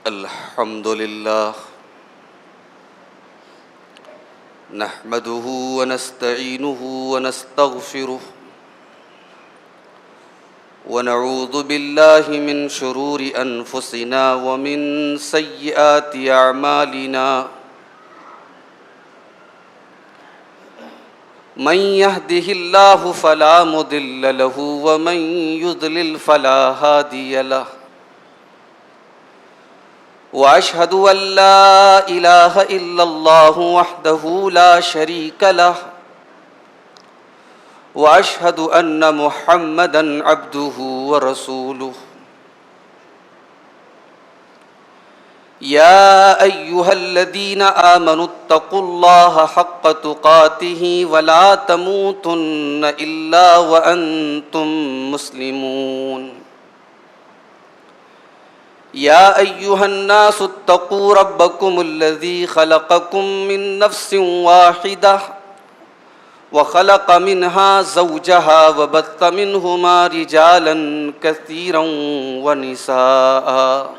الحمد لله نحمده ونستعينه ونستغفره ونعوذ بالله من شرور أنفسنا ومن سيئات أعمالنا من يهده الله فلا مضل له ومن يضلل فلا هادي له وأشهد أن لا إله إلا الله وحده لا شريك له وأشهد أن محمدًا عبده ورسوله يا أيها الذين آمنوا اتقوا الله حق تقاته ولا تموتن إلا وأنتم مسلمون يا أيها الناس اتقوا ربكم الذي خلقكم من نفس واحدة وخلق منها زوجها وبث منهما رجالا كثيرا ونساء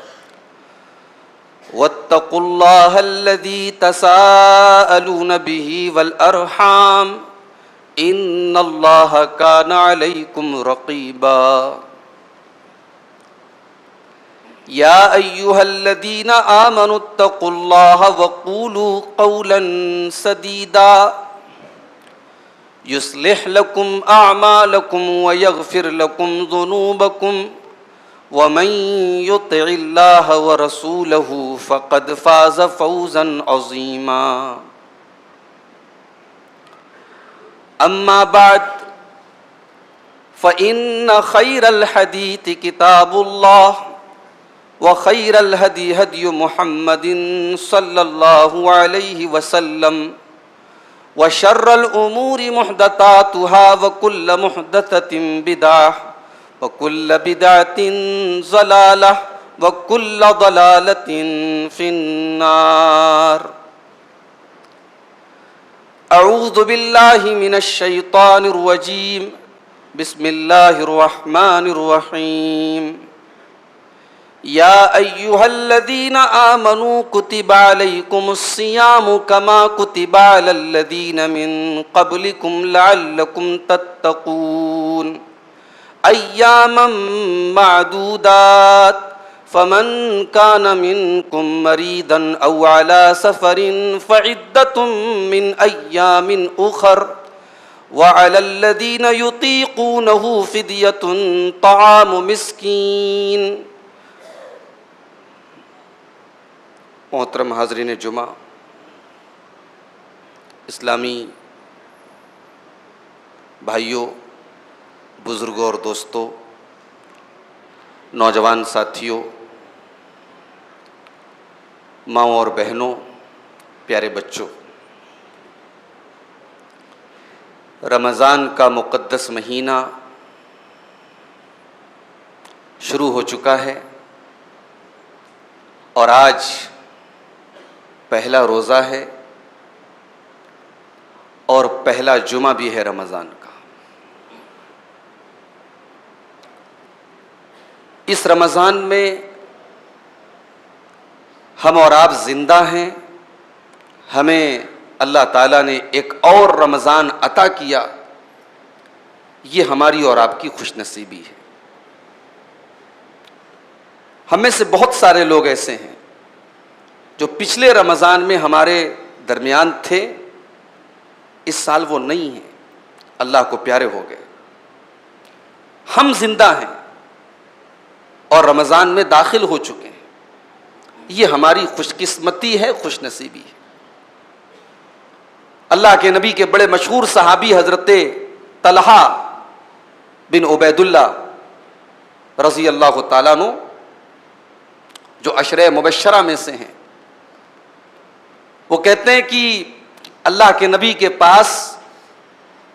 واتقوا الله الذي تساءلون به والأرحام إن الله كان عليكم رقيبا يا أيها الذين آمنوا اتقوا الله وقولوا قولا سديدا يصلح لكم أعمالكم ويغفر لكم ذنوبكم ومن يطع الله ورسوله فقد فاز فوزا عظيما أما بعد فإن خير الحديث كتاب الله وخير الهدي هدي محمد صلى الله عليه وسلم وشر الأمور محدثاتها وكل محدثة بدعة وكل بدعة ضلالة وكل ضلالة في النار أعوذ بالله من الشيطان الرجيم بسم الله الرحمن الرحيم يا أيها الذين آمنوا كتب عليكم الصيام كما كتب على الذين من قبلكم لعلكم تتقون أياما معدودات فمن كان منكم مريضا أو على سفر فعدة من أيام أخر وعلى الذين يطيقونه فدية طعام مسكين. محترم حاضرین جمعہ، اسلامی بھائیوں، بزرگوں اور دوستوں، نوجوان ساتھیوں، ماؤں اور بہنوں، پیارے بچوں، رمضان کا مقدس مہینہ شروع ہو چکا ہے اور آج پہلا روزہ ہے اور پہلا جمعہ بھی ہے رمضان کا. اس رمضان میں ہم اور آپ زندہ ہیں. ہمیں اللہ تعالیٰ نے ایک اور رمضان عطا کیا. یہ ہماری اور آپ کی خوش نصیبی ہے. ہم میں سے بہت سارے لوگ ایسے ہیں جو پچھلے رمضان میں ہمارے درمیان تھے، اس سال وہ نہیں ہیں، اللہ کو پیارے ہو گئے. ہم زندہ ہیں اور رمضان میں داخل ہو چکے ہیں. یہ ہماری خوش قسمتی ہے، خوش نصیبی ہے. اللہ کے نبی کے بڑے مشہور صحابی حضرت طلحہ بن عبید اللہ رضی اللہ تعالیٰ عنہ، جو عشرہ مبشرہ میں سے ہیں، وہ کہتے ہیں کہ اللہ کے نبی کے پاس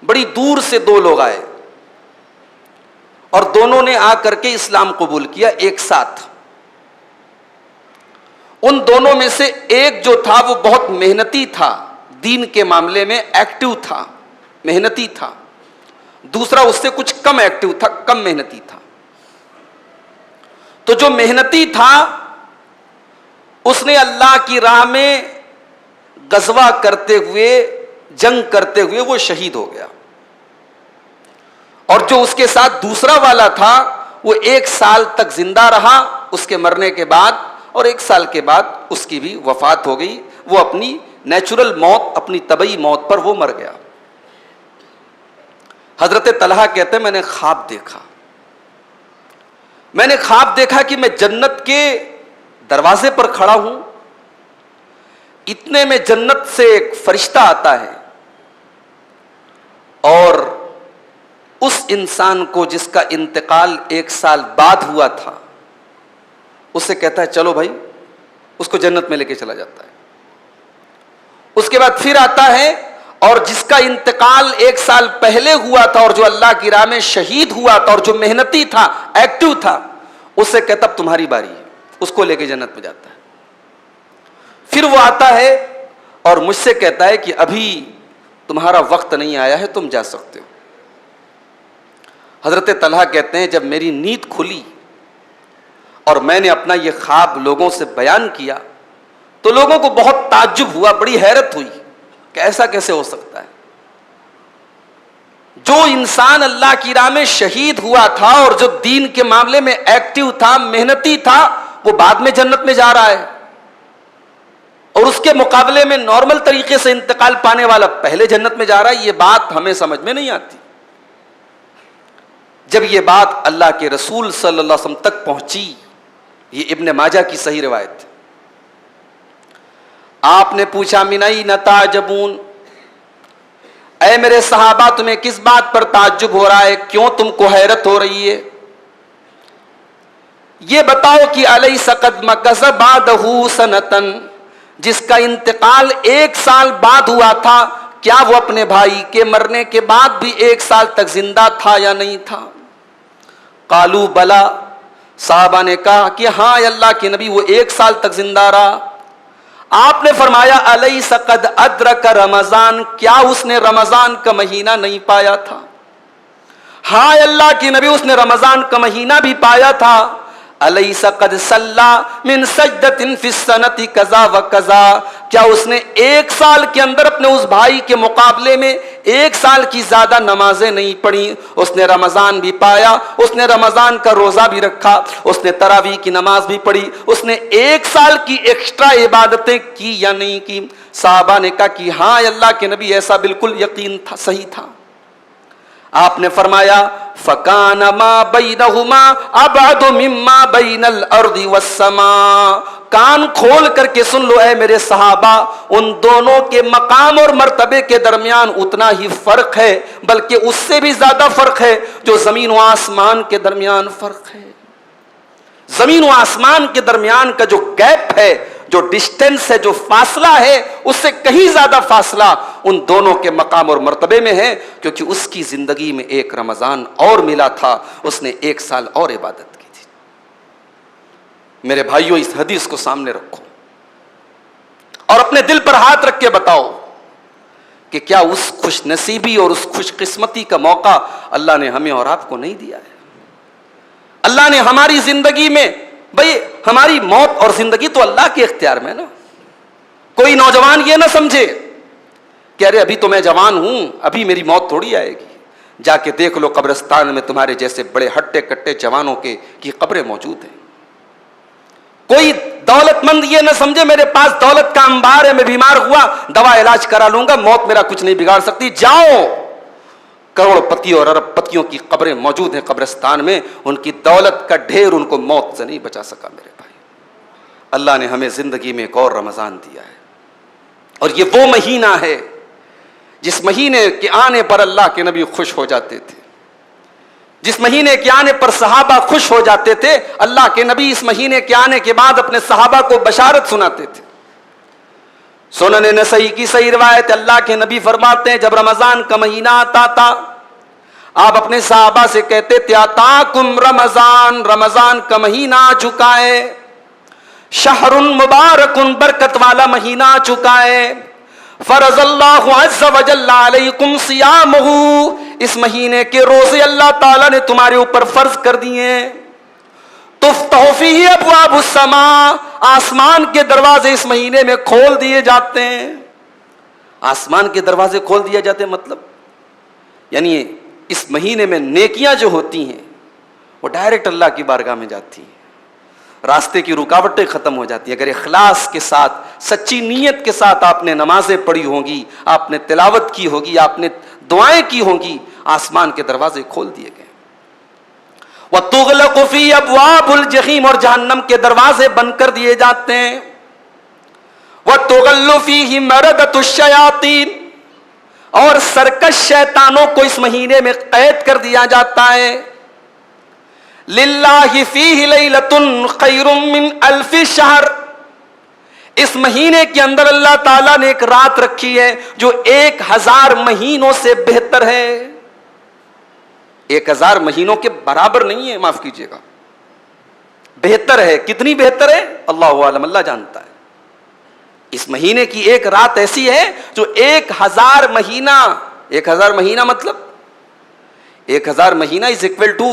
بڑی دور سے دو لوگ آئے اور دونوں نے آ کر کے اسلام قبول کیا ایک ساتھ. ان دونوں میں سے ایک جو تھا وہ بہت محنتی تھا، دین کے معاملے میں ایکٹیو تھا، محنتی تھا. دوسرا اس سے کچھ کم ایکٹیو تھا، کم محنتی تھا. تو جو محنتی تھا اس نے اللہ کی راہ میں غزوہ کرتے ہوئے، جنگ کرتے ہوئے وہ شہید ہو گیا، اور جو اس کے ساتھ دوسرا والا تھا وہ 1 سال تک زندہ رہا اس کے مرنے کے بعد، اور 1 سال کے بعد اس کی بھی وفات ہو گئی، وہ اپنی نیچرل موت، اپنی طبعی موت پر وہ مر گیا۔ حضرت طلحہ کہتے ہیں میں نے خواب دیکھا کہ میں جنت کے دروازے پر کھڑا ہوں، اتنے میں جنت سے ایک فرشتہ آتا ہے اور اس انسان کو جس کا انتقال 1 سال بعد ہوا تھا اسے کہتا ہے چلو بھائی، اس کو جنت میں لے کے چلا جاتا ہے۔ اس کے بعد پھر آتا ہے اور جس کا انتقال 1 سال پہلے ہوا تھا اور جو اللہ کی راہ میں شہید ہوا تھا اور جو محنتی تھا، ایکٹیو تھا، اسے کہتا اب تمہاری باری ہے، اس کو لے کے جنت میں جاتا ہے۔ پھر وہ آتا ہے اور مجھ سے کہتا ہے کہ ابھی تمہارا وقت نہیں آیا ہے، تم جا سکتے ہو۔ حضرت طلحہ کہتے ہیں جب میری نیند کھلی اور میں نے اپنا یہ خواب لوگوں سے بیان کیا تو لوگوں کو بہت تعجب ہوا، بڑی حیرت ہوئی کہ ایسا کیسے ہو سکتا ہے؟ جو انسان اللہ کی راہ میں شہید ہوا تھا اور جو دین کے معاملے میں ایکٹیو تھا، محنتی تھا، وہ بعد میں جنت میں جا رہا ہے، اور اس کے مقابلے میں نارمل طریقے سے انتقال پانے والا پہلے جنت میں جا رہا ہے۔ یہ بات ہمیں سمجھ میں نہیں آتی۔ جب یہ بات اللہ کے رسول صلی اللہ علیہ وسلم تک پہنچی، یہ ابن ماجہ کی صحیح روایت ہے، آپ نے پوچھا من این تعجبون، اے میرے صحابہ تمہیں کس بات پر تعجب ہو رہا ہے، کیوں تم کو حیرت ہو رہی ہے؟ یہ بتاؤ کہ الیس قد مکث بعدہ سنۃ، جس کا انتقال 1 سال بعد ہوا تھا، کیا وہ اپنے بھائی کے مرنے کے بعد بھی 1 سال تک زندہ تھا یا نہیں تھا؟ قالوا بلا، صحابہ نے کہا کہ ہاں اللہ کے نبی وہ 1 سال تک زندہ رہا۔ آپ نے فرمایا الیس قد ادرک رمضان، کیا اس نے رمضان کا مہینہ نہیں پایا تھا؟ ہاں اللہ کے نبی اس نے رمضان کا مہینہ بھی پایا تھا۔ الیس قد صلی من سجدۃ فی السنۃ کذا و کذا، کیا اس نے 1 سال کے اندر اپنے اس بھائی کے مقابلے میں 1 سال کی زیادہ نمازیں نہیں پڑھی؟ اس نے رمضان بھی پایا، اس نے رمضان کا روزہ بھی رکھا، اس نے تراویح کی نماز بھی پڑھی، اس نے 1 سال کی ایکسٹرا عبادتیں کی یا نہیں کی؟ صحابہ نے کہا کہ ہاں اللہ کے نبی ایسا بالکل یقین تھا، صحیح تھا۔ آپ نے فرمایا فَكَانَ مَا بَيْنَهُمَا أَبْعَدُ مِمَّا بَيْنَ الْأَرْضِ وَالسَّمَاءِ، کان کھول کر کے سن لو اے میرے صحابہ، ان دونوں کے مقام اور مرتبے کے درمیان اتنا ہی فرق ہے، بلکہ اس سے بھی زیادہ فرق ہے جو زمین و آسمان کے درمیان فرق ہے۔ زمین و آسمان کے درمیان کا جو گیپ ہے، جو ڈسٹینس ہے، جو فاصلہ ہے، اس سے کہیں زیادہ فاصلہ ان دونوں کے مقام اور مرتبے میں ہے، کیونکہ اس کی زندگی میں 1 رمضان اور ملا تھا، اس نے 1 سال اور عبادت کی تھی۔ میرے بھائیوں، اس حدیث کو سامنے رکھو اور اپنے دل پر ہاتھ رکھ کے بتاؤ کہ کیا اس خوش نصیبی اور اس خوش قسمتی کا موقع اللہ نے ہمیں اور آپ کو نہیں دیا ہے؟ اللہ نے ہماری زندگی میں، بھئی ہماری موت اور زندگی تو اللہ کے اختیار میں نا۔ کوئی نوجوان یہ نہ سمجھے کہ ارے ابھی تو میں جوان ہوں، ابھی میری موت تھوڑی آئے گی۔ جا کے دیکھ لو قبرستان میں تمہارے جیسے بڑے ہٹے کٹے جوانوں کی قبریں موجود ہیں۔ کوئی دولت مند یہ نہ سمجھے میرے پاس دولت کا انبار ہے، میں بیمار ہوا دوا علاج کرا لوں گا، موت میرا کچھ نہیں بگاڑ سکتی۔ جاؤ، کروڑ پتی اور ارب پتیوں کی قبریں موجود ہیں قبرستان میں، ان کی دولت کا ڈھیر ان کو موت سے نہیں بچا سکا۔ میرے بھائی، اللہ نے ہمیں زندگی میں ایک اور رمضان دیا ہے، اور یہ وہ مہینہ ہے جس مہینے کے آنے پر اللہ کے نبی خوش ہو جاتے تھے، جس مہینے کے آنے پر صحابہ خوش ہو جاتے تھے۔ اللہ کے نبی اس مہینے کے آنے کے بعد اپنے صحابہ کو بشارت سناتے تھے۔ سنن نسائی کی صحیح روایت، اللہ کے نبی فرماتے ہیں جب رمضان کا مہینہ آتا تھا آپ اپنے صحابہ سے کہتے تھے آتاکم رمضان، رمضان کا مہینہ آ چکا ہے، شہر مبارک، برکت والا مہینہ آ چکا ہے، فرض اللہ عز وجل علیکم صیامہ، اس مہینے کے روزے اللہ تعالیٰ نے تمہارے اوپر فرض کر دیے ہیں، تفتح فیہ ابواب السماء، آسمان کے دروازے اس مہینے میں کھول دیے جاتے ہیں. آسمان کے دروازے کھول دیے جاتے ہیں مطلب یعنی اس مہینے میں نیکیاں جو ہوتی ہیں وہ ڈائریکٹ اللہ کی بارگاہ میں جاتی ہیں، راستے کی رکاوٹیں ختم ہو جاتی ہیں. اگر اخلاص کے ساتھ، سچی نیت کے ساتھ آپ نے نمازیں پڑھی ہوں گی، آپ نے تلاوت کی ہوگی، آپ نے دعائیں کی ہوں گی، آسمان کے دروازے کھول دیے گئے. وَتُغْلَقُ فِي أَبْوَابُ الْجَحِيمِ، اور جہنم کے دروازے بند کر دیے جاتے ہیں. وَتُغَلُّ فِيهِ مَرَدَةُ الشَّيَاطِينِ، اور سرکش شیطانوں کو اس مہینے میں قید کر دیا جاتا ہے. لِلَّهِ فِيهِ لَيْلَةٌ خَيْرٌ مِّنْ أَلْفِ شَهْرٍ، اس مہینے کے اندر اللہ تعالیٰ نے ایک رات رکھی ہے جو 1000 مہینوں سے بہتر ہے. 1000 مہینوں کے برابر نہیں ہے، معاف کیجیے گا، بہتر ہے. کتنی بہتر ہے اللہ عالم، اللہ جانتا ہے. اس مہینے کی ایک رات ایسی ہے جو 1000 مہینہ، 1000 مہینہ مطلب 1000 مہینہ از اکول ٹو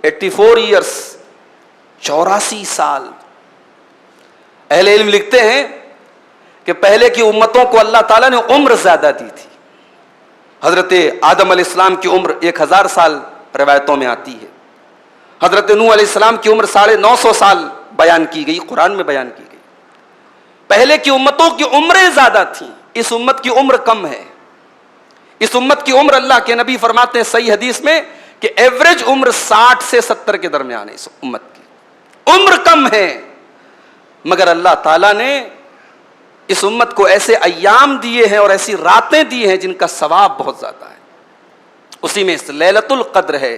84 ایئرس، 84 سال. اہل علم لکھتے ہیں کہ پہلے کی امتوں کو اللہ تعالیٰ نے عمر زیادہ دی تھی. حضرت آدم علیہ السلام کی عمر 1000 سال روایتوں میں آتی ہے. حضرت نوح علیہ السلام کی عمر 950 سال بیان کی گئی، قرآن میں بیان کی گئی. پہلے کی امتوں کی عمریں زیادہ تھیں، اس امت کی عمر کم ہے. اس امت کی عمر اللہ کے نبی فرماتے ہیں صحیح حدیث میں کہ ایوریج عمر 60 سے 70 کے درمیان ہے. اس امت کی عمر کم ہے، مگر اللہ تعالیٰ نے اس امت کو ایسے ایام دیے ہیں اور ایسی راتیں دی ہیں جن کا ثواب بہت زیادہ ہے. اسی میں لیلۃ القدر ہے.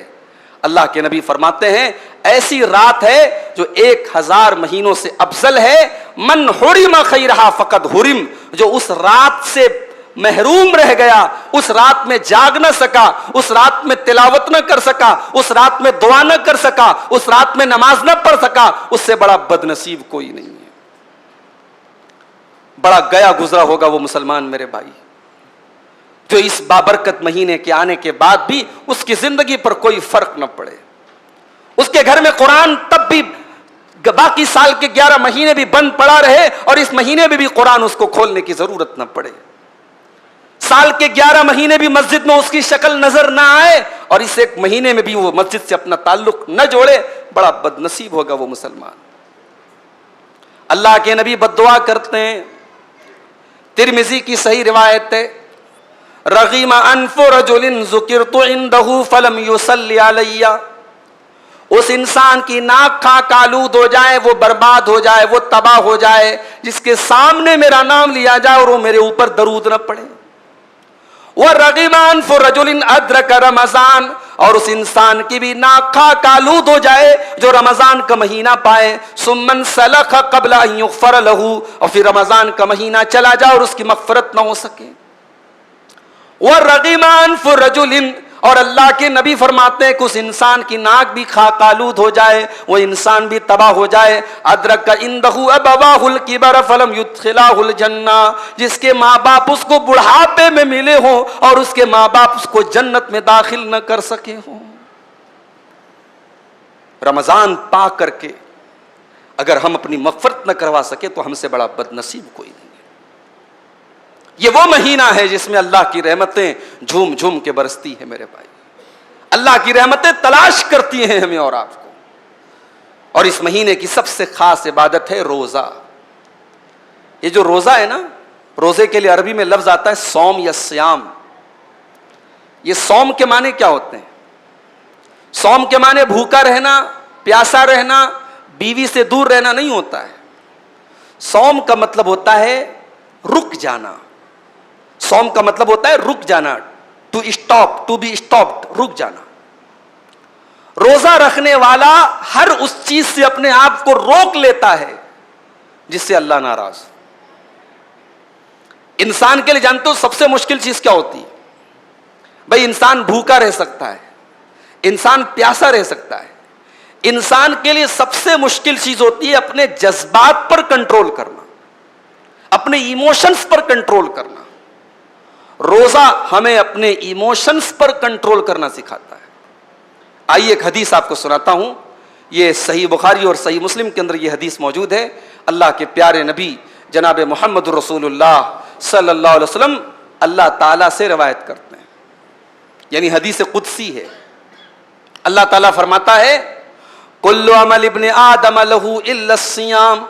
اللہ کے نبی فرماتے ہیں ایسی رات ہے جو 1000 مہینوں سے افضل ہے. من حرم خیرہا فقد حرم، جو اس رات سے محروم رہ گیا، اس رات میں جاگ نہ سکا، اس رات میں تلاوت نہ کر سکا، اس رات میں دعا نہ کر سکا، اس رات میں نماز نہ پڑھ سکا، اس سے بڑا بد نصیب کوئی نہیں ہے. بڑا گیا گزرا ہوگا وہ مسلمان میرے بھائی جو اس بابرکت مہینے کے آنے کے بعد بھی اس کی زندگی پر کوئی فرق نہ پڑے. اس کے گھر میں قرآن تب بھی باقی سال کے 11 مہینے بھی بند پڑا رہے اور اس مہینے میں بھی قرآن اس کو کھولنے کی ضرورت نہ پڑے. سال کے 11 مہینے بھی مسجد میں اس کی شکل نظر نہ آئے اور اس ایک مہینے میں بھی وہ مسجد سے اپنا تعلق نہ جوڑے. بڑا بد نصیب ہوگا وہ مسلمان. اللہ کے نبی بد دعا کرتے ہیں. ترمذی کی صحیح روایت ہے، رغیم انف رجل ذکرت عنده فلم يصلی علی، اس انسان کی ناک خاک آلود ہو جائے، وہ برباد ہو جائے، وہ تباہ ہو جائے جس کے سامنے میرا نام لیا جائے اور وہ میرے اوپر درود نہ پڑے. وَرَغِمَ أَنْفُ رَجُلٍ أَدْرَكَ رَمَضَانَ، اور اس انسان کی بھی ناک خاک آلود ہو جائے جو رمضان کا مہینہ پائے. ثُمَّ انْسَلَخَ قَبْلَ أَنْ يُغْفَرَ لَهُ، اور پھر رمضان کا مہینہ چلا جائے اور اس کی مغفرت نہ ہو سکے. وَرَغِمَ أَنْفُ رَجُلٍ، اور اللہ کے نبی فرماتے ہیں کہ اس انسان کی ناک بھی خاک آلود ہو جائے، وہ انسان بھی تباہ ہو جائے. ادرک عندہ ابواہ الکبر فلم یدخلہ الجنہ، جس کے ماں باپ اس کو بڑھاپے میں ملے ہوں اور اس کے ماں باپ اس کو جنت میں داخل نہ کر سکے ہوں. رمضان پا کر کے اگر ہم اپنی مغفرت نہ کروا سکے تو ہم سے بڑا بد نصیب کوئی نہیں. یہ وہ مہینہ ہے جس میں اللہ کی رحمتیں جھوم جھوم کے برستی ہیں میرے بھائی. اللہ کی رحمتیں تلاش کرتی ہیں ہمیں اور آپ کو. اور اس مہینے کی سب سے خاص عبادت ہے روزہ. یہ جو روزہ ہے نا، روزے کے لیے عربی میں لفظ آتا ہے صوم یا سیام. یہ صوم کے معنی کیا ہوتے ہیں؟ صوم کے معنی بھوکا رہنا، پیاسا رہنا، بیوی سے دور رہنا نہیں ہوتا ہے. صوم کا مطلب ہوتا ہے رک جانا. صوم کا مطلب ہوتا ہے رک جانا، to stop, to be stopped, رک جانا. روزہ رکھنے والا ہر اس چیز سے اپنے آپ کو روک لیتا ہے جس سے اللہ ناراض. انسان کے لیے جانتے ہو سب سے مشکل چیز کیا ہوتی ہے؟ بھائی انسان بھوکا رہ سکتا ہے، انسان پیاسا رہ سکتا ہے. انسان کے لیے سب سے مشکل چیز ہوتی ہے اپنے جذبات پر کنٹرول کرنا، اپنے ایموشنز پر کنٹرول کرنا. روزہ ہمیں اپنے ایموشنز پر کنٹرول کرنا سکھاتا ہے. آئیے ایک حدیث آپ کو سناتا ہوں یہ صحیح بخاری اور صحیح مسلم کے اندر یہ حدیث موجود ہے. اللہ کے پیارے نبی جناب محمد رسول اللہ صلی اللہ علیہ وسلم اللہ تعالیٰ سے روایت کرتے ہیں, یعنی حدیث قدسی ہے. اللہ تعالیٰ فرماتا ہے کل عمل ابن آدم لہ الا الصیام,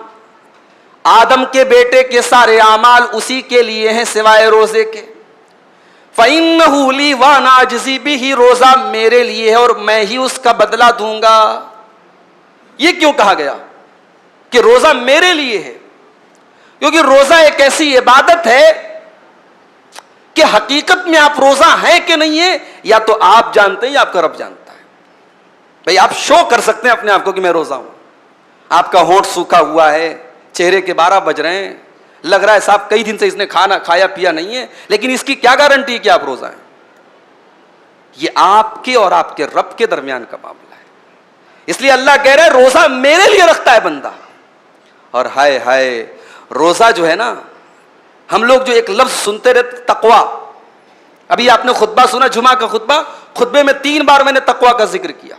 آدم کے بیٹے کے سارے اعمال اسی کے لیے ہیں سوائے روزے کے. فَإِنَّهُ لِي وَأَنَا أَجْزِي بِهِ, روزہ میرے لیے ہے اور میں ہی اس کا بدلہ دوں گا. یہ کیوں کہا گیا کہ روزہ میرے لیے ہے؟ کیونکہ روزہ ایک ایسی عبادت ہے کہ حقیقت میں آپ روزہ ہیں کہ نہیں ہے یا تو آپ جانتے ہیں یا آپ کا رب جانتا ہے. بھئی آپ شو کر سکتے ہیں اپنے آپ کو کہ میں روزہ ہوں, آپ کا ہونٹ سوکھا ہوا ہے, چہرے کے 12 بج رہے ہیں, لگ رہا ہے صاحب کئی دن سے اس نے کھانا کھایا پیا نہیں ہے, لیکن اس کی کیا گارنٹی ہے کہ آپ روزہ ہیں؟ یہ آپ کے اور آپ کے رب کے درمیان کا معاملہ ہے. اس لیے اللہ کہہ رہا ہے روزہ میرے لیے رکھتا ہے بندہ. اور ہائے ہائے روزہ جو ہے نا, ہم لوگ جو ایک لفظ سنتے رہتے تقویٰ, ابھی آپ نے خطبہ سنا جمعہ کا خطبہ, خطبے میں 3 بار میں نے تقویٰ کا ذکر کیا.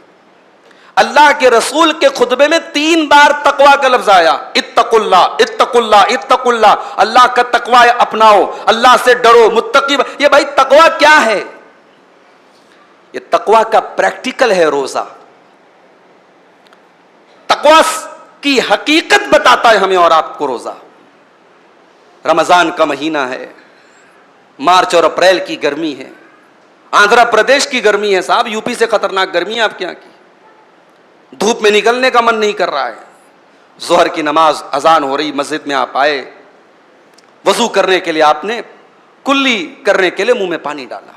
اللہ کے رسول کے خطبے میں 3 بار تقویٰ کا لفظ آیا, اتقوا اللہ اتقوا اللہ اتقوا اللہ, اللہ کا تقویٰ اپناؤ, اللہ سے ڈرو, متقی. یہ بھائی تقویٰ کیا ہے؟ یہ تقویٰ کا پریکٹیکل ہے روزہ. تقویٰ کی حقیقت بتاتا ہے ہمیں اور آپ کو روزہ. رمضان کا مہینہ ہے, مارچ اور اپریل کی گرمی ہے, آندھرا پردیش کی گرمی ہے صاحب, یو پی سے خطرناک گرمی ہے آپ کے یہاں کی. دھوپ میں نکلنے کا من نہیں کر رہا ہے. ظہر کی نماز اذان ہو رہی, مسجد میں آپ آئے, وضو کرنے کے لیے آپ نے کلی کرنے کے لیے منہ میں پانی ڈالا.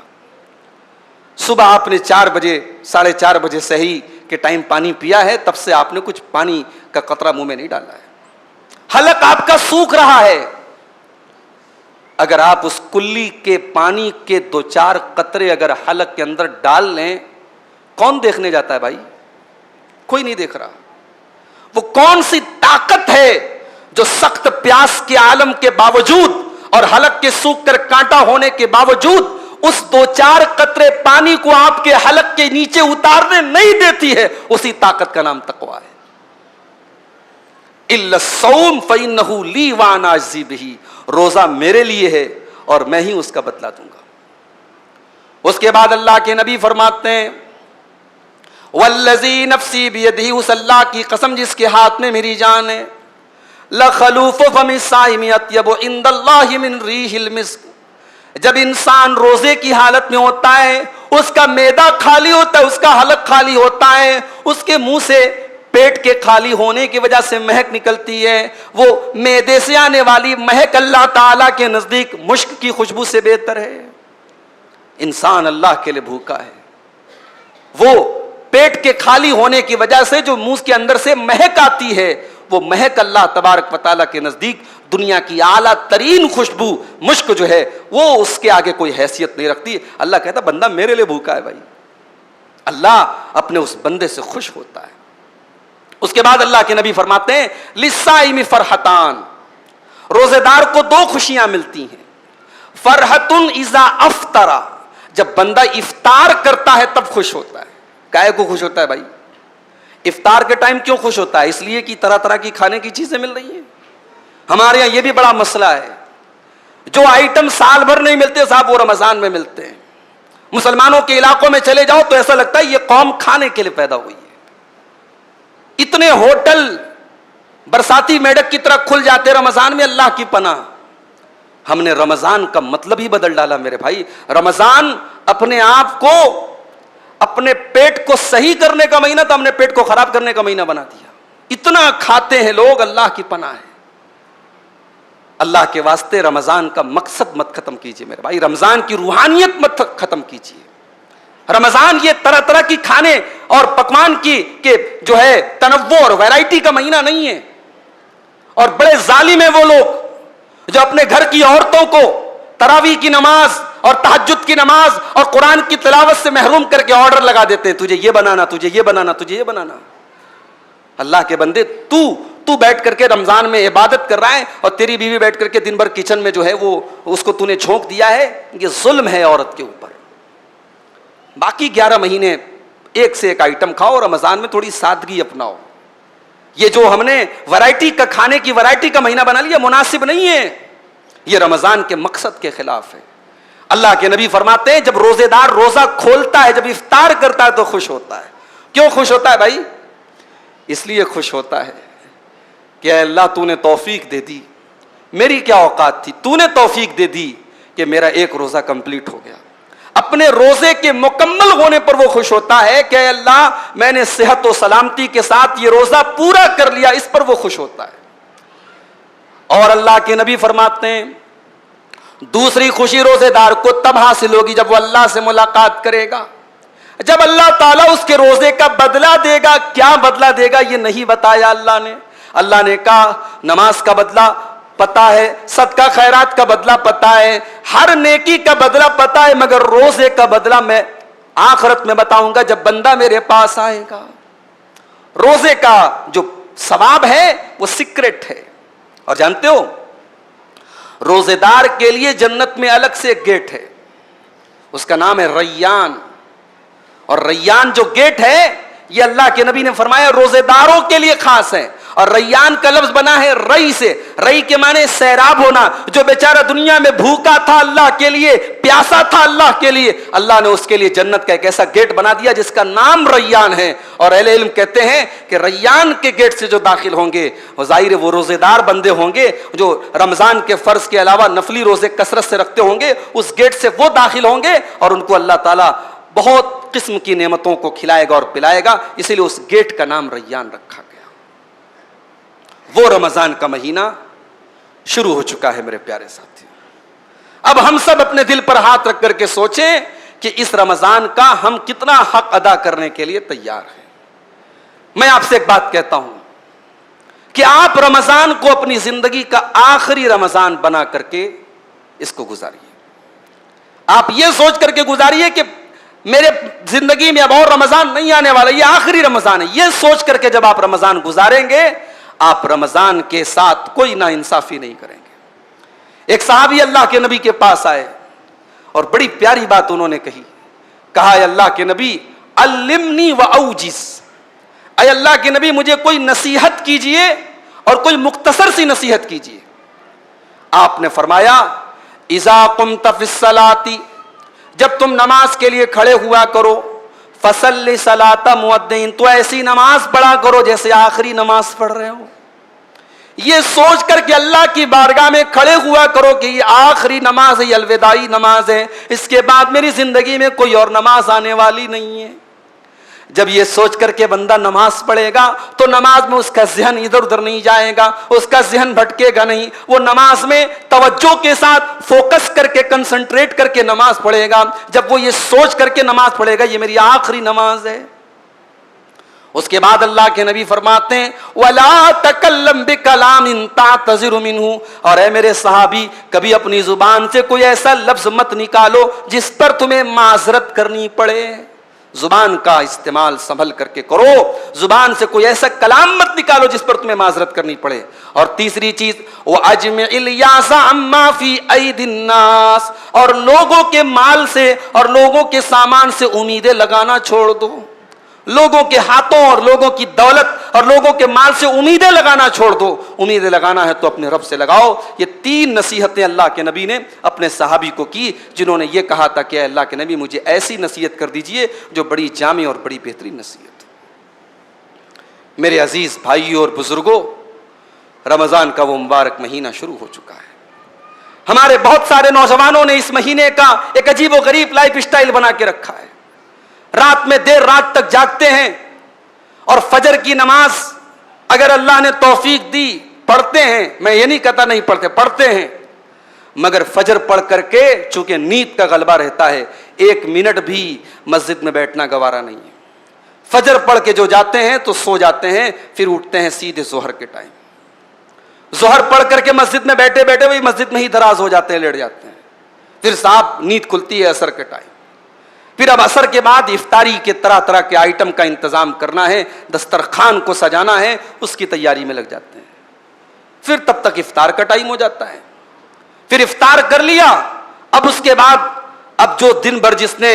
صبح آپ نے 4 بجے 4:30 بجے صحیح کے ٹائم پانی پیا ہے, تب سے آپ نے کچھ پانی کا قطرہ منہ میں نہیں ڈالا ہے. حلق آپ کا سوکھ رہا ہے. اگر آپ اس کلی کے پانی کے 2-4 قطرے اگر حلق کے اندر ڈال لیں, کون دیکھنے جاتا ہے بھائی؟ کوئی نہیں دیکھ رہا. وہ کون سی طاقت ہے جو سخت پیاس کے عالم کے باوجود اور حلق کے سوکھ کر کانٹا ہونے کے باوجود اس 2-4 قطرے پانی کو آپ کے حلق کے نیچے اتارنے نہیں دیتی ہے؟ اسی طاقت کا نام تقویٰ ہے. الا الصوم فإنه لي وأنا أجزي به, روزہ میرے لیے ہے اور میں ہی اس کا بدلہ دوں گا. اس کے بعد اللہ کے نبی فرماتے ہیں والذی نفسی بیدہ, اس اللہ کی قسم جس کے ہاتھ میں میری جان ہے, لخلوف فم الصائم اطیب عند اللہ من ریح المسک, جب انسان روزے کی حالت میں ہوتا ہے, اس کا معدہ خالی ہوتا ہے, اس کا حلق خالی ہوتا ہے, اس کے منہ سے پیٹ کے خالی ہونے کی وجہ سے مہک نکلتی ہے, وہ معدے سے آنے والی مہک اللہ تعالیٰ کے نزدیک مشک کی خوشبو سے بہتر ہے. انسان اللہ کے لیے بھوکا ہے, وہ پیٹ کے خالی ہونے کی وجہ سے جو منہ کے اندر سے مہک آتی ہے, وہ مہک اللہ تبارک و تعالیٰ کے نزدیک دنیا کی اعلیٰ ترین خوشبو مشک جو ہے وہ اس کے آگے کوئی حیثیت نہیں رکھتی. اللہ کہتا بندہ میرے لیے بھوکا ہے بھائی. اللہ اپنے اس بندے سے خوش ہوتا ہے. اس کے بعد اللہ کے نبی فرماتے ہیں للصائم فرحتان, روزے دار کو 2 خوشیاں ملتی ہیں. فرحتن اذا افطر, جب بندہ افطار کرتا ہے تب خوش ہوتا ہے. کائے کو خوش ہوتا ہے بھائی؟ افطار کے ٹائم کیوں خوش ہوتا ہے؟ اس لیے کہ طرح طرح کی کھانے کی چیزیں مل رہی ہیں. ہمارے یہاں یہ بھی بڑا مسئلہ ہے, جو آئٹم سال بھر نہیں ملتے صاحب وہ رمضان میں ملتے ہیں. مسلمانوں کے علاقوں میں چلے جاؤ تو ایسا لگتا ہے یہ قوم کھانے کے لیے پیدا ہوئی ہے. اتنے ہوٹل برساتی میڈک کی طرح کھل جاتے رمضان میں, اللہ کی پناہ. ہم نے رمضان کا مطلب ہی بدل ڈالا میرے بھائی. رمضان اپنے آپ کو اپنے پیٹ کو صحیح کرنے کا مہینہ تھا, ہم نے پیٹ کو خراب کرنے کا مہینہ بنا دیا. اتنا کھاتے ہیں لوگ, اللہ کی پناہ ہے. اللہ کے واسطے رمضان کا مقصد مت ختم کیجئے میرے بھائی, رمضان کی روحانیت مت ختم کیجئے. رمضان یہ طرح طرح کی کھانے اور پکوان کی کہ جو ہے تنوع اور ویرائٹی کا مہینہ نہیں ہے. اور بڑے ظالم ہیں وہ لوگ جو اپنے گھر کی عورتوں کو تراویح کی نماز اور تہجد کی نماز اور قرآن کی تلاوت سے محروم کر کے آرڈر لگا دیتے ہیں, تجھے یہ بنانا, تجھے یہ بنانا, تجھے یہ بنانا. اللہ کے بندے, تو بیٹھ کر کے رمضان میں عبادت کر رہا ہے اور تیری بیوی بیٹھ کر کے دن بھر کچن میں جو ہے وہ اس کو تو نے جھونک دیا ہے. یہ ظلم ہے عورت کے اوپر. باقی 11 مہینے ایک سے ایک آئٹم کھاؤ, رمضان میں تھوڑی سادگی اپناؤ. یہ جو ہم نے ورائٹی کا کھانے کی ورائٹی کا مہینہ بنا لیا مناسب نہیں ہے, یہ رمضان کے مقصد کے خلاف ہے. اللہ کے نبی فرماتے ہیں جب روزے دار روزہ کھولتا ہے, جب افطار کرتا ہے تو خوش ہوتا ہے. کیوں خوش ہوتا ہے بھائی؟ اس لیے خوش ہوتا ہے کہ اے اللہ تو نے توفیق دے دی, میری کیا اوقات تھی, تو نے توفیق دے دی کہ میرا ایک روزہ کمپلیٹ ہو گیا. اپنے روزے کے مکمل ہونے پر وہ خوش ہوتا ہے کہ اے اللہ میں نے صحت و سلامتی کے ساتھ یہ روزہ پورا کر لیا, اس پر وہ خوش ہوتا ہے. اور اللہ کے نبی فرماتے ہیں دوسری خوشی روزے دار کو تب حاصل ہوگی جب وہ اللہ سے ملاقات کرے گا, جب اللہ تعالیٰ اس کے روزے کا بدلہ دے گا. کیا بدلہ دے گا یہ نہیں بتایا اللہ نے. اللہ نے کہا نماز کا بدلہ پتا ہے, صدقہ خیرات کا بدلہ پتا ہے, ہر نیکی کا بدلہ پتا ہے, مگر روزے کا بدلہ میں آخرت میں بتاؤں گا جب بندہ میرے پاس آئے گا. روزے کا جو ثواب ہے وہ سیکرٹ ہے. اور جانتے ہو روزے دار کے لیے جنت میں الگ سے ایک گیٹ ہے, اس کا نام ہے ریان. اور ریان جو گیٹ ہے یہ اللہ کے نبی نے فرمایا روزے داروں کے لیے خاص ہے. اور ریان کا لفظ بنا ہے رئی سے, رئی کے معنی سیراب ہونا. جو بیچارہ دنیا میں بھوکا تھا اللہ کے لیے, پیاسا تھا اللہ کے لیے, اللہ نے اس کے لیے جنت کا ایک ایسا گیٹ بنا دیا جس کا نام ریان ہے. اور اہل علم کہتے ہیں کہ ریان کے گیٹ سے جو داخل ہوں گے ظاہر وہ روزے دار بندے ہوں گے جو رمضان کے فرض کے علاوہ نفلی روزے کثرت سے رکھتے ہوں گے. اس گیٹ سے وہ داخل ہوں گے اور ان کو اللہ تعالیٰ بہت قسم کی نعمتوں کو کھلائے گا اور پلائے گا. اسی لیے اس گیٹ کا نام ریان رکھا گیا. وہ رمضان کا مہینہ شروع ہو چکا ہے میرے پیارے ساتھی. اب ہم سب اپنے دل پر ہاتھ رکھ کر کے سوچیں کہ اس رمضان کا ہم کتنا حق ادا کرنے کے لیے تیار ہیں. میں آپ سے ایک بات کہتا ہوں کہ آپ رمضان کو اپنی زندگی کا آخری رمضان بنا کر کے اس کو گزاریے. آپ یہ سوچ کر کے گزاریے کہ میرے زندگی میں اب اور رمضان نہیں آنے والا, یہ آخری رمضان ہے. یہ سوچ کر کے جب آپ رمضان گزاریں گے آپ رمضان کے ساتھ کوئی ناانصافی نہیں کریں گے. ایک صحابی اللہ کے نبی کے پاس آئے اور بڑی پیاری بات انہوں نے کہی. کہا اے اللہ کے نبی علمنی واوجز, اے اللہ کے نبی مجھے کوئی نصیحت کیجئے اور کوئی مختصر سی نصیحت کیجئے. آپ نے فرمایا اذا قمت فی الصلاۃ, جب تم نماز کے لیے کھڑے ہوا کرو, فصلی صلاۃ مؤذن, تو ایسی نماز پڑھا کرو جیسے آخری نماز پڑھ رہے ہو. یہ سوچ کر کہ اللہ کی بارگاہ میں کھڑے ہوا کرو کہ یہ آخری نماز ہے, یہ الوداعی نماز ہے, اس کے بعد میری زندگی میں کوئی اور نماز آنے والی نہیں ہے. جب یہ سوچ کر کے بندہ نماز پڑھے گا تو نماز میں اس کا ذہن ادھر ادھر نہیں جائے گا, اس کا ذہن بھٹکے گا نہیں. وہ نماز میں توجہ کے ساتھ فوکس کر کے کنسنٹریٹ کر کے نماز پڑھے گا. جب وہ یہ سوچ کر کے نماز پڑھے گا یہ میری آخری نماز ہے. اس کے بعد اللہ کے نبی فرماتے ہیں وَلَا تَكَلَّمْ بِكَلَامٍ تَعْتَذِرُ مِنْهُ, اور اے میرے صحابی کبھی اپنی زبان سے کوئی ایسا لفظ مت نکالو جس پر تمہیں معذرت کرنی پڑے. زبان کا استعمال سنبھل کر کے کرو, زبان سے کوئی ایسا کلام مت نکالو جس پر تمہیں معذرت کرنی پڑے. اور تیسری چیز وَأَجْمِعِ الْيَاسَ عَمَّا فِي أَيْدِ النَّاسِ, اور لوگوں کے مال سے اور لوگوں کے سامان سے امیدیں لگانا چھوڑ دو. لوگوں کے ہاتھوں اور لوگوں کی دولت اور لوگوں کے مال سے امیدیں لگانا چھوڑ دو. امیدیں لگانا ہے تو اپنے رب سے لگاؤ. یہ 3 نصیحتیں اللہ کے نبی نے اپنے صحابی کو کی جنہوں نے یہ کہا تھا کہ اللہ کے نبی مجھے ایسی نصیحت کر دیجئے جو بڑی جامع اور بڑی بہترین نصیحت. میرے عزیز بھائیوں اور بزرگوں, رمضان کا وہ مبارک مہینہ شروع ہو چکا ہے. ہمارے بہت سارے نوجوانوں نے اس مہینے کا ایک عجیب و غریب لائف سٹائل بنا کے رکھا ہے. رات میں دیر رات تک جاگتے ہیں اور فجر کی نماز اگر اللہ نے توفیق دی پڑھتے ہیں. میں یہ نہیں کہتا نہیں پڑھتے, پڑھتے ہیں, مگر فجر پڑھ کر کے چونکہ نیند کا غلبہ رہتا ہے 1 منٹ بھی مسجد میں بیٹھنا گوارا نہیں ہے. فجر پڑھ کے جو جاتے ہیں تو سو جاتے ہیں, پھر اٹھتے ہیں سیدھے ظہر کے ٹائم. ظہر پڑھ کر کے مسجد میں بیٹھے بیٹھے وہی مسجد میں ہی دراز ہو جاتے ہیں, لیٹ جاتے ہیں. پھر صاحب نیند کھلتی ہے عصر کے ٹائم. پھر اب عصر کے بعد افطاری کے طرح طرح کے آئٹم کا انتظام کرنا ہے, دسترخوان کو سجانا ہے, اس کی تیاری میں لگ جاتے ہیں. پھر تب تک افطار کا ٹائم ہو جاتا ہے. پھر افطار کر لیا, اب اس کے بعد اب جو دن بھر جس نے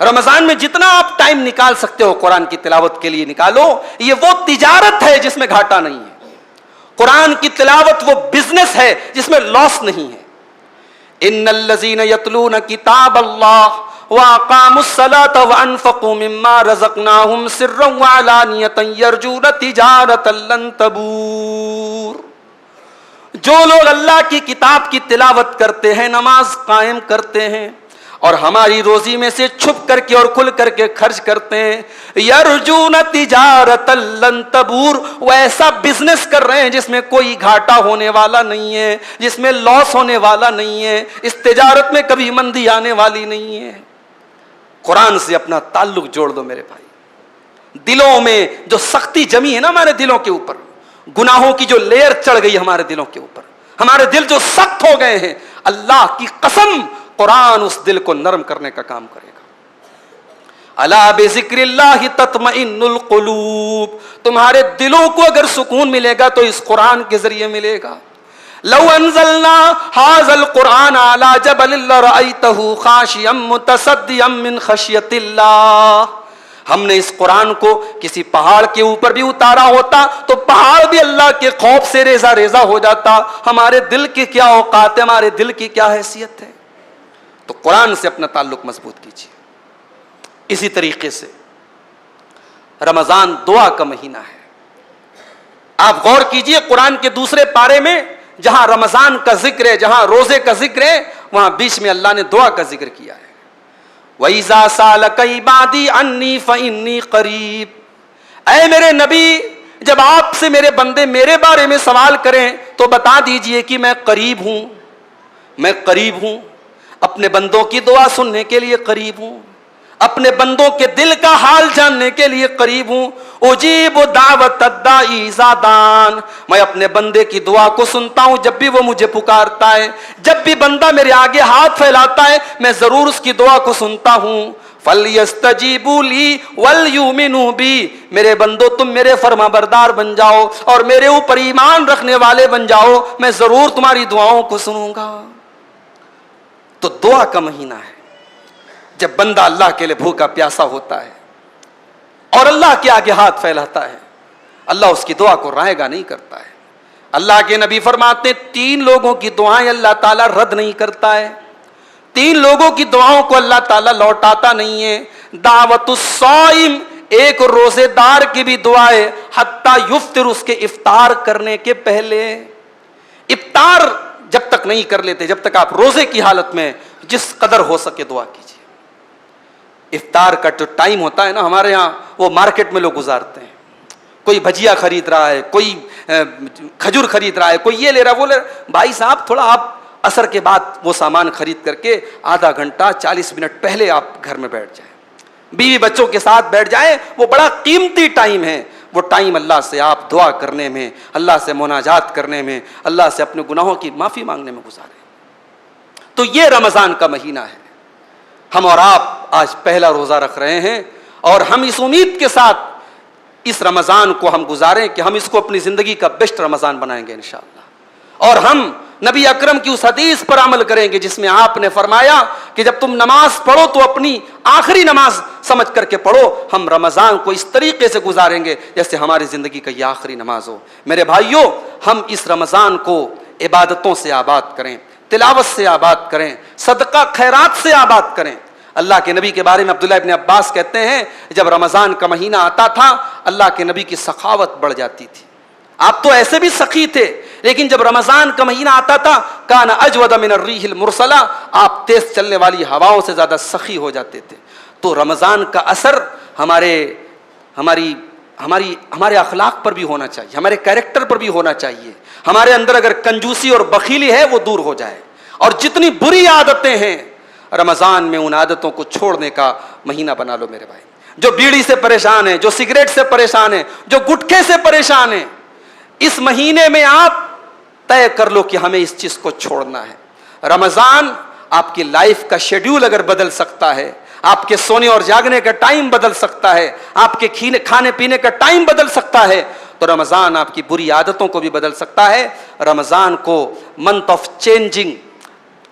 رمضان میں جتنا آپ ٹائم نکال سکتے ہو قرآن کی تلاوت کے لیے نکالو. یہ وہ تجارت ہے جس میں گھاٹا نہیں ہے. قرآن کی تلاوت وہ بزنس ہے جس میں لاس نہیں ہے. ان الذین یتلون کتاب اللہ واقاموا الصلاة وانفقوا مما رزقناهم سرا وعلانیۃ یرجون تجارۃ لن تبور. جو لوگ اللہ کی کتاب کی تلاوت کرتے ہیں, نماز قائم کرتے ہیں اور ہماری روزی میں سے چھپ کر کے اور کھل کر کے خرچ کرتے ہیں, یرجون تجارۃ لن تبور, وہ ایسا بزنس کر رہے ہیں جس میں کوئی گھاٹا ہونے والا نہیں ہے, جس میں لاس ہونے والا نہیں ہے, اس تجارت میں کبھی مندی آنے والی نہیں ہے. قرآن سے اپنا تعلق جوڑ دو میرے بھائی. دلوں میں جو سختی جمی ہے نا ہمارے دلوں کے اوپر, گناہوں کی جو لیئر چڑھ گئی ہمارے دلوں کے اوپر, ہمارے دل جو سخت ہو گئے ہیں, اللہ کی قسم قرآن اس دل کو نرم کرنے کا کام کرے گا. الا بذکر اللہ تطمئن القلوب. تمہارے دلوں کو اگر سکون ملے گا تو اس قرآن کے ذریعے ملے گا. لو انزلنا هذا القرآن على جبل لرأيته خاشعا متصدعا من خشیۃ اللہ. ہم نے اس قرآن کو کسی پہاڑ کے اوپر بھی اتارا ہوتا تو پہاڑ بھی اللہ کے خوف سے ریزہ ریزہ ہو جاتا. ہمارے دل کی کیا اوقات ہے, ہمارے دل کی کیا حیثیت ہے. تو قرآن سے اپنا تعلق مضبوط کیجیے. اسی طریقے سے رمضان دعا کا مہینہ ہے. آپ غور کیجئے قرآن کے دوسرے پارے میں جہاں رمضان کا ذکر ہے, جہاں روزے کا ذکر ہے, وہاں بیچ میں اللہ نے دعا کا ذکر کیا ہے. وَإِذَا سَأَلَكَ عِبَادِي عَنِّي فَإِنِّي قَرِيبٌ. اے میرے نبی, جب آپ سے میرے بندے میرے بارے میں سوال کریں تو بتا دیجئے کہ میں قریب ہوں. میں قریب ہوں, اپنے بندوں کی دعا سننے کے لیے قریب ہوں, اپنے بندوں کے دل کا حال جاننے کے لیے قریب ہوں. اجیب دعوت الداعی اذا دعان. میں اپنے بندے کی دعا کو سنتا ہوں جب بھی وہ مجھے پکارتا ہے. جب بھی بندہ میرے آگے ہاتھ پھیلاتا ہے میں ضرور اس کی دعا کو سنتا ہوں. فَلْيَسْتَجِيبُوا لِي وَلْيُؤْمِنُوا بِي. میرے بندو تم میرے فرما بردار بن جاؤ اور میرے اوپر ایمان رکھنے والے بن جاؤ, میں ضرور تمہاری دعاؤں کو سنوں گا. تو دعا کا مہینہ ہے جب بندہ اللہ کے لیے بھوکا پیاسا ہوتا ہے اور اللہ کے آگے ہاتھ پھیلاتا ہے, اللہ اس کی دعا کو رائے گا نہیں کرتا ہے. اللہ کے نبی فرماتے ہیں 3 لوگوں کی دعائیں اللہ تعالیٰ رد نہیں کرتا ہے, 3 لوگوں کی دعاؤں کو اللہ تعالیٰ لوٹاتا نہیں ہے. دعوت الصائم, ایک روزے دار کی بھی دعا ہے حتی یفطر, اس کے افطار کرنے کے پہلے. افطار جب تک نہیں کر لیتے, جب تک آپ روزے کی حالت میں جس قدر ہو سکے دعا کیجیے. افطار کا جو ٹائم ہوتا ہے نا ہمارے ہاں, وہ مارکیٹ میں لوگ گزارتے ہیں. کوئی بھجیا خرید رہا ہے, کوئی کھجور خرید رہا ہے, کوئی یہ لے رہا ہے, وہ لے رہا. بھائی صاحب تھوڑا آپ عصر کے بعد وہ سامان خرید کر کے آدھا گھنٹہ 40 منٹ پہلے آپ گھر میں بیٹھ جائیں, بیوی بچوں کے ساتھ بیٹھ جائیں. وہ بڑا قیمتی ٹائم ہے. وہ ٹائم اللہ سے آپ دعا کرنے میں, اللہ سے مناجات کرنے میں, اللہ سے اپنے گناہوں کی معافی مانگنے میں گزاریں. تو یہ رمضان کا مہینہ ہے. ہم اور آپ آج پہلا روزہ رکھ رہے ہیں اور ہم اس امید کے ساتھ اس رمضان کو ہم گزاریں کہ ہم اس کو اپنی زندگی کا بیسٹ رمضان بنائیں گے انشاءاللہ. اور ہم نبی اکرم کی اس حدیث پر عمل کریں گے جس میں آپ نے فرمایا کہ جب تم نماز پڑھو تو اپنی آخری نماز سمجھ کر کے پڑھو. ہم رمضان کو اس طریقے سے گزاریں گے جیسے ہماری زندگی کا یہ آخری نماز ہو. میرے بھائیوں, ہم اس رمضان کو عبادتوں سے آباد کریں, تلاوت سے آباد کریں, صدقہ خیرات سے آباد کریں. اللہ کے نبی کے بارے میں عبداللہ ابن عباس کہتے ہیں جب رمضان کا مہینہ آتا تھا اللہ کے نبی کی سخاوت بڑھ جاتی تھی. آپ تو ایسے بھی سخی تھے, لیکن جب رمضان کا مہینہ آتا تھا کان اجود من الریح المرسلہ, آپ تیز چلنے والی ہواؤں سے زیادہ سخی ہو جاتے تھے. تو رمضان کا اثر ہمارے اخلاق پر بھی ہونا چاہیے, ہمارے کیریکٹر پر بھی ہونا چاہیے. ہمارے اندر اگر کنجوسی اور بخیلی ہے وہ دور ہو جائے, اور جتنی بری عادتیں ہیں رمضان میں ان عادتوں کو چھوڑنے کا مہینہ بنا لو میرے بھائی. جو بیڑی سے پریشان ہیں, جو سگریٹ سے پریشان ہیں, جو گٹکے سے پریشان ہیں, اس مہینے میں آپ طے کر لو کہ ہمیں اس چیز کو چھوڑنا ہے. رمضان آپ کی لائف کا شیڈیول اگر بدل سکتا ہے, آپ کے سونے اور جاگنے کا ٹائم بدل سکتا ہے, آپ کے کھانے پینے کا ٹائم بدل سکتا ہے, تو رمضان آپ کی بری عادتوں کو بھی بدل سکتا ہے. رمضان کو منتھ آف چینجنگ,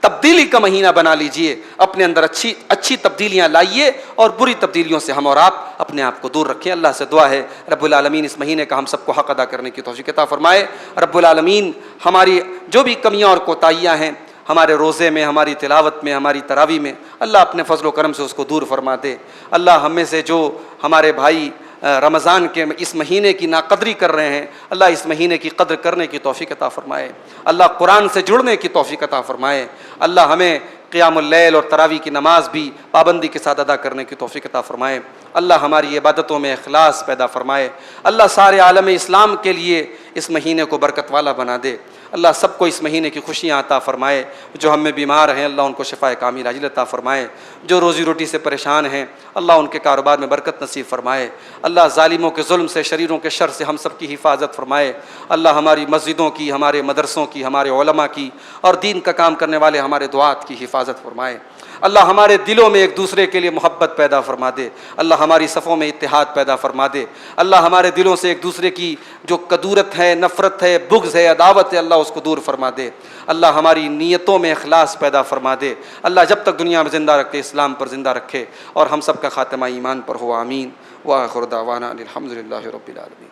تبدیلی کا مہینہ بنا لیجئے، اپنے اندر اچھی تبدیلیاں لائیے اور بری تبدیلیوں سے ہم اور آپ اپنے آپ کو دور رکھیں۔ اللہ سے دعا ہے رب العالمین اس مہینے کا ہم سب کو حق ادا کرنے کی توفیق عطا فرمائے۔ رب العالمین ہماری جو بھی کمیاں اور کوتاہیاں ہیں ہمارے روزے میں، ہماری تلاوت میں، ہماری تراویح میں، اللہ اپنے فضل و کرم سے اس کو دور فرما دے۔ اللہ ہم میں سے جو ہمارے بھائی رمضان کے اس مہینے کی ناقدری کر رہے ہیں، اللہ اس مہینے کی قدر کرنے کی توفیق عطا فرمائے۔ اللہ قرآن سے جڑنے کی توفیق عطا فرمائے۔ اللہ ہمیں قیام اللیل اور تراویح کی نماز بھی پابندی کے ساتھ ادا کرنے کی توفیق عطا فرمائے۔ اللہ ہماری عبادتوں میں اخلاص پیدا فرمائے۔ اللہ سارے عالم اسلام کے لیے اس مہینے کو برکت والا بنا دے۔ اللہ سب کو اس مہینے کی خوشیاں عطا فرمائے۔ جو ہم میں بیمار ہیں اللہ ان کو شفائے کامل عاجل عطا فرمائے۔ جو روزی روٹی سے پریشان ہیں اللہ ان کے کاروبار میں برکت نصیب فرمائے۔ اللہ ظالموں کے ظلم سے، شریروں کے شر سے ہم سب کی حفاظت فرمائے۔ اللہ ہماری مسجدوں کی، ہمارے مدرسوں کی، ہمارے علماء کی اور دین کا کام کرنے والے ہمارے دعات کی حفاظت فرمائے۔ اللہ ہمارے دلوں میں ایک دوسرے کے لیے محبت پیدا فرما دے۔ اللہ ہماری صفوں میں اتحاد پیدا فرما دے۔ اللہ ہمارے دلوں سے ایک دوسرے کی جو کدورت ہے، نفرت ہے، بغض ہے، عداوت ہے، اللہ اس کو دور فرما دے۔ اللہ ہماری نیتوں میں اخلاص پیدا فرما دے۔ اللہ جب تک دنیا میں زندہ رکھے اسلام پر زندہ رکھے اور ہم سب کا خاتمہ ایمان پر ہو، آمین۔ وآخر دعوانا الحمد للہ رب العالمین۔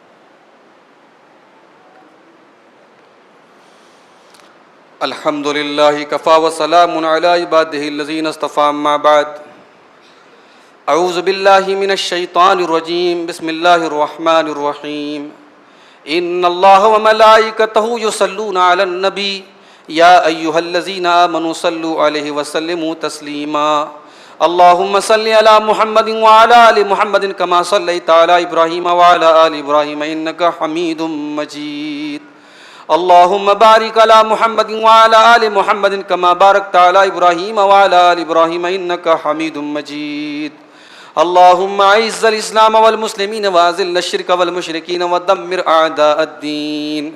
الحمد للہ کفا وسلام علی عبادہ الذین اصطفی، اما بعد۔ اعوذ باللہ من الشیطان الرجیم، بسم اللہ الرحمن الرحیم۔ ان اللہ وملائکتہ یصلون علی النبی یا ایہا الذین آمنوا صلوا علیہ وسلموا تسلیما۔ اللہم صل علی محمد وعلی آل محمد کما صلیت علی ابراہیم وعلی آل ابراہیم انک حمید مجید۔ اللہم بارک علی محمد وعلی آل محمد کما بارکت علی ابراہیم وعلی آل ابراہیم انک حمید مجید۔ اللہم اعز الاسلام والمسلمین واذل الشرک والمشرکین ودمر اعداء الدین۔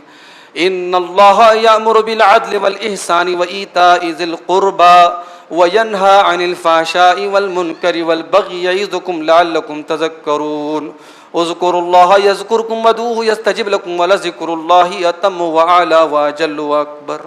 ان اللہ یأمر بالعدل والاحسان وایتاء ذی القربى وینہی عن الفحشاء والمنکر والبغی یعظکم لعلکم تذکرون۔ اذکروا اللہ یذکرکم وادعوہ یستجب لکم ولذکر اللہ اتم واعلی واجل واکبر۔